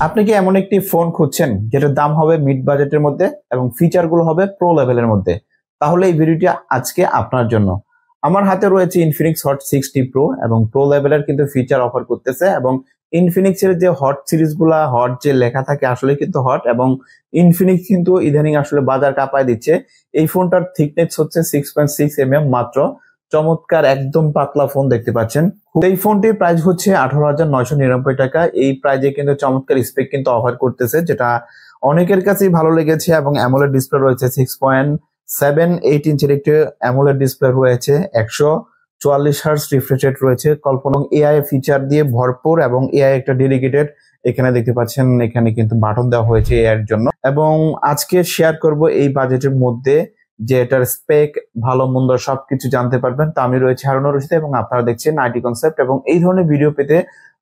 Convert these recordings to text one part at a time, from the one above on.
আপনি কি এমন একটি ফোন খুঁজছেন যেটার দাম হবে মিড বাজেটের মধ্যে এবং ফিচারগুলো হবে প্রো লেভেলের মধ্যে? তাহলে এই ভিডিওটি আজকে আপনার জন্য। আমার হাতে রয়েছে ইনফিনিক্স হট 60 প্রো এবং প্রো লেভেলের কিন্তু ফিচার অফার করতেছে এবং ইনফিনিক্সের যে হট সিরিজগুলা হট যে লেখা থাকে আসলে কিন্তু হট এবং ইনফিনিক্স কিন্তু ইদানিং আসলে বাজার কাঁপায় দিচ্ছে। এই ফোনটার থিকনেস হচ্ছে 6.6 mm মাত্র। চমৎকার একদম পাতলা ফোন দেখতে পাচ্ছেন। এই ফোনটির প্রাইস হচ্ছে 18,999 টাকা। এই প্রাইজে কিন্তু চমৎকার স্পেক কিন্তু অফার করতেছে, যেটা অনেকের কাছেই ভালো লেগেছে এবং অ্যামোলেড ডিসপ্লে রয়েছে 6.78 ইঞ্চির একটি অ্যামোলেড ডিসপ্লে রয়েছে, 144 হার্টজ রিফ্রেশ রেট রয়েছে, কল্পনা এআই ফিচার দিয়ে ভরপুর এবং এআই একটা ডেডিকেটেড এখানে দেখতে পাচ্ছেন, এখানে কিন্তু বাটন দেওয়া হয়েছে এআই এর জন্য। এবং আজকে শেয়ার করব এই বাজেটের মধ্যে যে এটার স্পেক ভালো মন্দ সবকিছু জানতে পারবেন। তো আমি রয়েছে হারুনুর রশিদ এবং আপনারা দেখছেন আইটি কনসেপ্ট, এবং এই ধরনের ভিডিও পেতে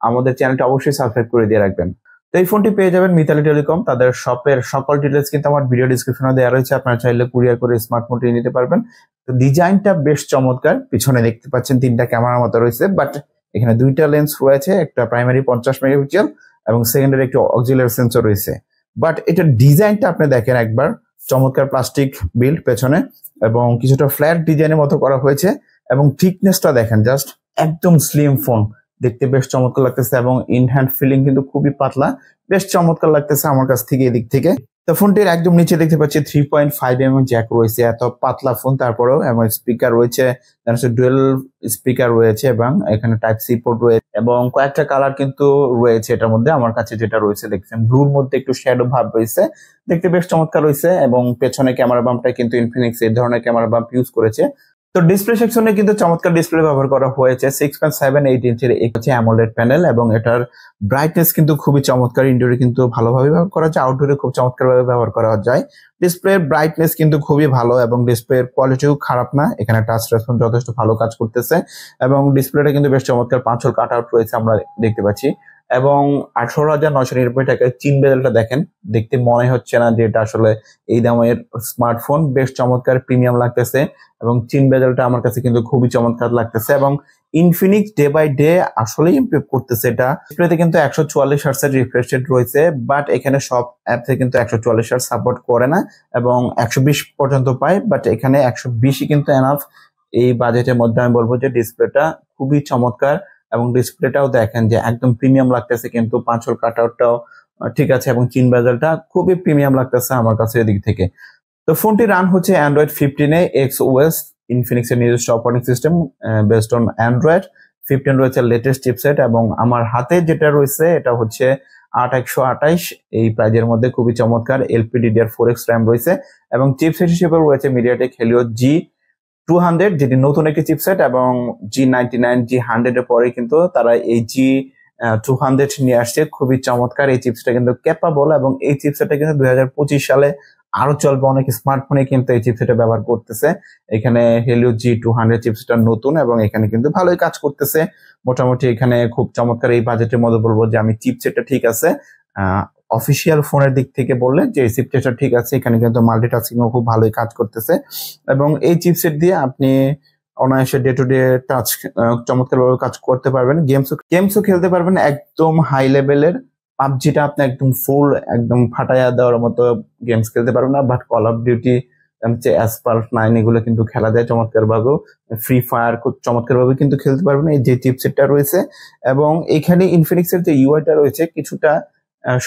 আমাদের চ্যানেলটা অবশ্যই সাবস্ক্রাইব করে দিয়ে রাখবেন। তো এই ফোনটি পেয়ে যাবেন মিতালি টেলিকম, তাদের শপের সকল ডিটেলস কিন্তু আমার ভিডিও ডিসক্রিপশনে দেওয়া রয়েছে, আপনারা চাইলে কুরিয়ার করে স্মার্টফোনটি নিতে পারবেন। তো ডিজাইনটা বেশ চমৎকার, পিছনে দেখতে পাচ্ছেন তিনটা ক্যামেরার মতো রয়েছে, বাট এখানে দুইটা লেন্স রয়েছে, একটা প্রাইমারি 50 মেগাপিক্সেল এবং সেকেন্ডারি একটি অক্সিলারি সেন্সর রয়েছে। বাট এটার ডিজাইনটা আপনি দেখেন একবার, চমৎকার প্লাস্টিক বিল্ড পেছনে এবং কিছুটা ফ্ল্যাট ডিজাইনের মতো করা হয়েছে এবং থিকনেসটা দেখেন, জাস্ট একদম স্লিম ফোন, দেখতে বেশ চমৎকার লাগতেছে এবং ইন হ্যান্ড ফিলিং কিন্তু খুবই পাতলা, বেশ চমৎকার লাগতেছে আমার কাছ থেকে এদিক থেকে। তো ফোনটির একদম নিচে দেখতে পাচ্ছি 3.5 mm জ্যাক রয়েছে, এত পাতলা ফোন তারপরেও, এবং স্পিকার রয়েছে, ডুয়েল স্পিকার রয়েছে এবং এখানে টাইপ সি পোর্ট রয়েছে এবং কয়েকটা কালার কিন্তু রয়েছে এটার মধ্যে। আমার কাছে যেটা রয়েছে দেখছেন ব্লুর মধ্যে একটু শ্যাডো ভাব রয়েছে, দেখতে বেশ চমৎকার রয়েছে এবং পেছনে ক্যামেরা বাম্পটা কিন্তু ইনফিনিক্স এই ধরনের ক্যামেরা বাম্প ইউজ করেছে। তো ডিসপ্লে সেকশনে কিন্তু চমৎকার ডিসপ্লে ব্যবহার করা হয়েছে, 6.78 ইঞ্চির হচ্ছে অ্যামোলেড প্যানেল এবং এটার ব্রাইটনেস কিন্তু খুবই চমৎকার, ইনডোরে কিন্তু ভালোভাবে ব্যবহার করা যায়, আউটডোরে খুব চমৎকার ভাবে ব্যবহার করা যায়। ডিসপ্লের ব্রাইটনেস কিন্তু খুবই ভালো এবং ডিসপ্লের কোয়ালিটিও খারাপ না, এখানে টাচ রেসপন্স যথেষ্ট ভালো কাজ করতেছে এবং ডিসপ্লেটা কিন্তু বেশ চমৎকার 5 হোল কাট আউট রয়েছে আমরা দেখতে পাচ্ছি। এবং 18,999 টাকায় চিন বেজেলটা দেখেন, দেখতে মনে হচ্ছে না যে এটা আসলে এই দামের স্মার্টফোন, বেশ চমৎকার প্রিমিয়াম লাগতেছে এবং চিন বেজেলটা আমার কাছে কিন্তু খুবই চমৎকার লাগতেছে এবং ইনফিনিক্স ডে বাই ডে আসলেই ইমপ্রুভ করতেছে। এটা ডিসপ্লেতে কিন্তু 144 হার্টজের রিফ্রেশ রেট রয়েছে, বাট এখানে সব অ্যাপসে কিন্তু 144 হার্টজ সাপোর্ট করে না এবং 120 পর্যন্ত পায়, বাট এখানে 120ই কিন্তু এনাফ। এই বাজেটের মধ্যে আমি বলবো যে ডিসপ্লেটা খুবই চমৎকার এবং ডিসপ্লেটাও দেখেন যে একদম প্রিমিয়াম লাগতেছে, কিন্তু 5 হোল কাট আউটটাও ঠিক আছে এবং চিন বেজেলটা খুবই প্রিমিয়াম লাগতেছে আমার কাছে এদিক থেকে। তো ফোনটি রান হচ্ছে অ্যান্ড্রয়েড 15-এ XOS, ইনফিনিক্সের নিজস্ব operating system based on Android 15 রয়েছে লেটেস্ট চিপসেট এবং আমার হাতে যেটা রয়েছে এটা হচ্ছে 8128 এই প্রাইজের মধ্যে, খুবই চমৎকার। LPDDR4X র্যাম রয়েছে এবং চিপসেট হিসেবে রয়েছে মিডিয়াটেক হেলিও G200, যেটি নতুন একটি চিপসেট, এবং G99 G100 এর পরে কিন্তু তারা এই G200 নিয়ে আসছে, খুবই চমৎকার। এই চিপসটা কিন্তু ক্যাপাবল এবং এই চিপসেটটা কিন্তু 2025 সালে আরো চলবে, অনেক স্মার্টফোনে কিন্তু এই চিপসেটটা ব্যবহার করতেছে। এখানে হেলিও G200 চিপসেটটা নতুন এবং এখানে কিন্তু ভালোই কাজ করতেছে মোটামুটি। এখানে খুব চমৎকার এই বাজেটের মধ্যে বলবো যে আমি চিপসেটটা ঠিক আছে। অফিসিয়াল ফোনের দিক থেকে বললে যে এই চিপসেটটা ঠিক আছে, এখানে কিন্তু মাল্টিটাস্কিংও খুব ভালোই কাজ করতেছে এবং এই চিপসেট দিয়ে আপনি অনায়াসে ডে টু ডে টাচ চমৎকার ভাবে কাজ করতে পারবেন, গেমসও খেলতে পারবেন একদম হাই লেভেলের। পাবজিটা আপনি একদম ফুল একদম ফাটাইয়া দেওয়ার মতো গেমস খেলতে পারবেন না, বাট কল অফ ডিউটি অ্যাসপাল্ট 9 এগুলো কিন্তু খেলা যায় চমৎকার ভাবে। ফ্রি ফায়ার খুব চমৎকার ভাবে কিন্তু খেলতে পারবেন এই যে চিপসেটটা রয়েছে। এবং এখানে ইনফিনিক্সের যে ইউআইটা রয়েছে কিছুটা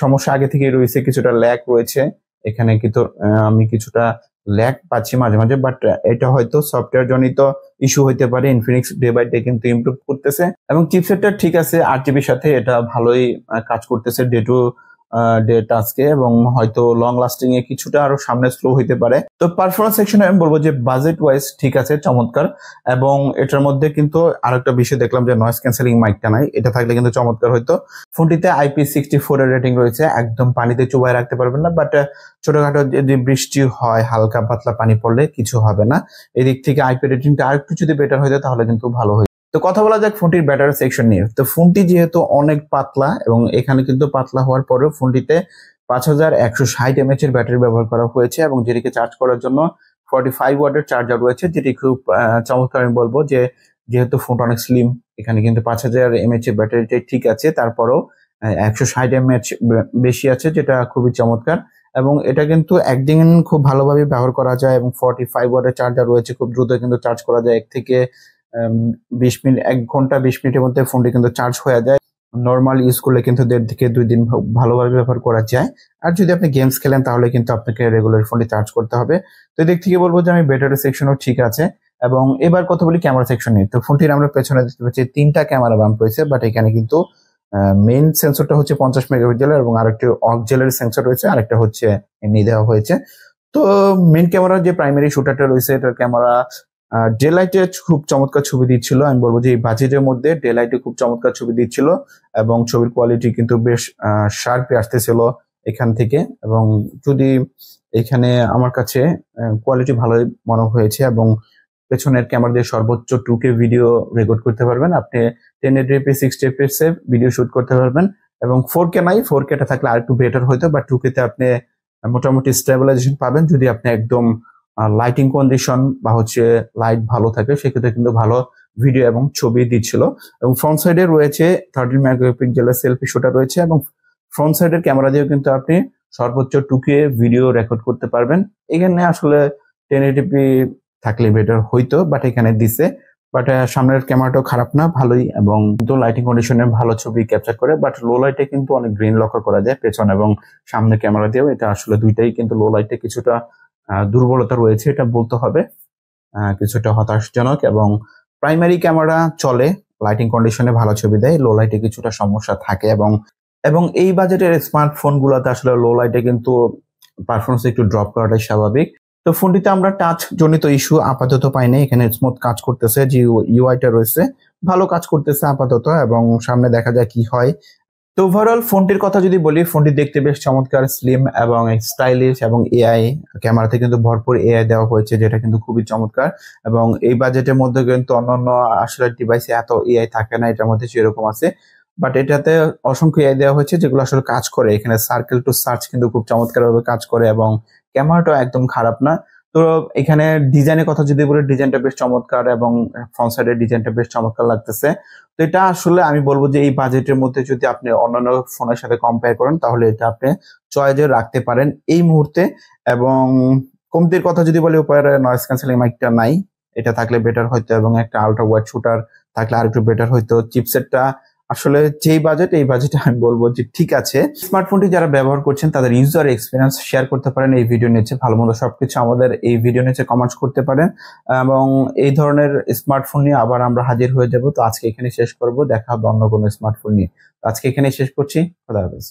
সমস্যা আগে থেকেই রয়েছে, কিছুটা ল্যাগ রয়েছে এখানে, কিন্তু আমি কিছুটা ল্যাগ পাচ্ছি মাঝে মাঝে, বাট এটা হয়তো সফটওয়্যার জনিত ইস্যু হইতে পারে। ইনফিনিক্স ডে বাই ডে কিন্তু ইমপ্রুভ করতেছে এবং চিপসেটটা ঠিক আছে, 8GB সাথে এটা ভালোই কাজ করতেছে ডে টু ডে টাস্কে, এবং হয়তো লং লাস্টিং এ কিছুটা আরো সামনে স্লো হইতে পারে। তো পারফরমেন্স সেকশনে আমি বলবো যে বাজেট ওয়াইজ ঠিক আছে, চমৎকার। এবং এটার মধ্যে কিন্তু আরেকটা বিষয় দেখলাম যে নয়েজ ক্যান্সেলিং মাইকটা নাই, এটা থাকলে কিন্তু চমৎকার হইতো। ফোনটিতে IP64 এর রেটিং রয়েছে, একদম পানিতে চুবাই রাখতে পারবেন না, বাট ছোটখাটো যদি বৃষ্টি হয় হালকা পাতলা পানি পড়লে কিছু হবে না। এদিক থেকে IP রেটিংটা আরেকটু যদি বেটার হইতো তাহলে কিন্তু ভালো হইতো। তো কথা বলা যাক ফোনটির ব্যাটারি সেকশন নিয়ে। তো ফোনটি যেহেতু অনেক পাতলা এবং এখানে কিন্তু পাতলা হওয়ার পরেও ফোনটিতে 5160 mAh এর ব্যাটারি ব্যবহার করা হয়েছে এবং যেটিকে চার্জ করার জন্য 45 ওয়াটের চার্জার রয়েছে, যেটি খুব চমৎকার। আমি বলবো যে যেহেতু ফোনটা অনেক স্লিম, এখানে কিন্তু 5000 mAh এর ব্যাটারিটাই ঠিক আছে, তারপরেও 160 mAh বেশি আছে, যেটা খুবই চমৎকার। এবং এটা কিন্তু একদিন খুব ভালোভাবে ব্যবহার করা যায় এবং 45 ওয়াটের চার্জার রয়েছে, খুব দ্রুত কিন্তু চার্জ করা যায়। 1 থেকে 20 মিনিট, 1 ঘন্টা 20 মিনিটের মধ্যে ফোনটি কিন্তু চার্জ হয়ে যায়। নর্মাল ইউজ করলে কিন্তু 1.5 থেকে 2 দিন ভালোভাবে ব্যবহার করা যায়। আর যদি আপনি গেমস খেলেন তাহলে কিন্তু আপনাকে রেগুলার ফোনটি চার্জ করতে হবে। তো এদিক থেকে বলবো যে আমি ব্যাটারি সেকশনও ঠিক আছে। এবং এবার কথা বলি ক্যামেরা সেকশন নিয়ে। তো ফোনটির আমরা পেছনে দেখতে পাচ্ছি 3টা ক্যামেরা বাম্প রয়েছে, বাট এখানে কিন্তু মেইন সেন্সরটা হচ্ছে 50 মেগাপিক্সেলের এবং আরেকটি অক্সিলারি সেন্সর রয়েছে, আরেকটা হচ্ছে এমনি দেওয়া হয়েছে। তো মেইন ক্যামেরার যে প্রাইমারি শুটারটা রয়েছে, এটার ক্যামেরা ডে লাইটে খুব চমৎকার ছবি দিচ্ছিল। আমি বলবো যে এই বাজেটের মধ্যে ডে লাইটে খুব চমৎকার ছবি দিচ্ছিল এবং ছবির কোয়ালিটি কিন্তু বেশ শার্পে আসতেছিল এখান থেকে। এবং যদি এখানে আমার কাছে কোয়ালিটি ভালোই মনে হয়েছে এবং পেছনের ক্যামেরা দিয়ে সর্বোচ্চ 2K ভিডিও রেকর্ড করতে পারবেন আপনি। 1080p 60 fps এ ভিডিও শুট করতে পারবেন এবং 4K নাই, 4K টা থাকলে আর একটু বেটার হতো, বাট 2K তে আপনি মোটামুটি স্টেবিলাইজেশন পাবেন যদি আপনি একদম লাইটিং কন্ডিশন বা হচ্ছে লাইট ভালো থাকে, সেক্ষেত্রে কিন্তু ভালো ভিডিও এবং ছবি দিচ্ছিল। এবং ফ্রন্ট সাইডে রয়েছে 13 মেগাপিক্সেলের সেলফি শুটার রয়েছে এবং ফ্রন্ট সাইডের ক্যামেরা দিয়েও কিন্তু আপনি সর্বোচ্চ 2K ভিডিও রেকর্ড করতে পারবেন। এখানে আসলে 1080p থাকলে বেটার হইতো, বাট এখানে দিছে। বাট সামনের ক্যামেরাটাও খারাপ না, ভালোই, এবং কিন্তু লাইটিং কন্ডিশনে ভালো ছবি ক্যাপচার করে। বাট লো লাইটে কিন্তু অনেক গ্রিন লক্ষ্য করা যায় পেছন এবং সামনে ক্যামেরা দিয়েও। এটা আসলে দুইটাই কিন্তু লো লাইটে কিছুটা দুর্বলতা রয়েছে, এটা বলতে হবে, কিছুটা হতাশজনক। এবং প্রাইমারি ক্যামেরা চলে, লাইটিং কন্ডিশনে ভালো ছবি দেয়, লো লাইটে কিছুটা সমস্যা থাকে। এবং এই বাজেটের স্মার্টফোন গুলোতে আসলে লো লাইটে কিন্তু পারফরমেন্স একটু ড্রপ করাটাই স্বাভাবিক। তো ফোনটিতে আমরা টাচ জনিত ইস্যু আপাতত পাইনি, এখানে স্মুথ কাজ করতেছে, যে ইউআইটা রয়েছে ভালো কাজ করতেছে আপাতত, এবং সামনে দেখা যায় কি হয়। তো ওভারঅল ফোনটির কথা যদি বলি, ফোনটি দেখতে বেশ চমৎকার, স্লিম এবং স্টাইলিশ, এবং এআই ক্যামেরাতে কিন্তু ভরপুর এআই দেওয়া হয়েছে, যেটা কিন্তু খুবই চমৎকার। এবং এই বাজেটের মধ্যে কিন্তু অন্যান্য আসলে ডিভাইসে এত এআই থাকে না, এটার মধ্যে সেরকম আছে, বাট এটাতে অসংখ্য এআই দেওয়া হয়েছে যেগুলো আসলে কাজ করে। এখানে সার্কেল টু সার্চ কিন্তু খুব চমৎকার ভাবে কাজ করে এবং ক্যামেরাটাও একদম খারাপ না। তো এখানে ডিজাইনের কথা যদি বলি, ডিজাইনটা বেশ চমৎকার এবং ফ্রন্ট সাইডের ডিজাইনটা বেশ চমৎকার লাগতেছে। তো এটা আসলে আমি বলবো যে এই বাজেটের মধ্যে যদি আপনি অন্যান্য ফোনের সাথে কম্পেয়ার করেন তাহলে এটা আপনি চয়েজে রাখতে পারেন এই মুহূর্তে। এবং কমতির কথা যদি বলি, উপরে নয়েজ ক্যান্সেলিং মাইকটা নাই, এটা থাকলে বেটার হইতো, এবং একটা আল্ট্রা ওয়াইড শুটার থাকলে আর একটু বেটার হইতো। চিপসেটটা আসলে যেই বাজেট, এই বাজেটে আমি বলবো যে ঠিক আছে। স্মার্টফোনটি যারা ব্যবহার করছেন তাদের ইউজার এক্সপিরিয়েন্স শেয়ার করতে পারেন এই ভিডিও নিচে, ভালো মন্দ সবকিছু আমাদের এই ভিডিও নিচে কমেন্টস করতে পারেন। এবং এই ধরনের স্মার্টফোন নিয়ে আবার আমরা হাজির হয়ে যাব। তো আজকে এখানে শেষ করব, দেখা হবে অন্য কোনো স্মার্টফোন নিয়ে। আজকে এখানে শেষ করছি, খোদা হাফেজ।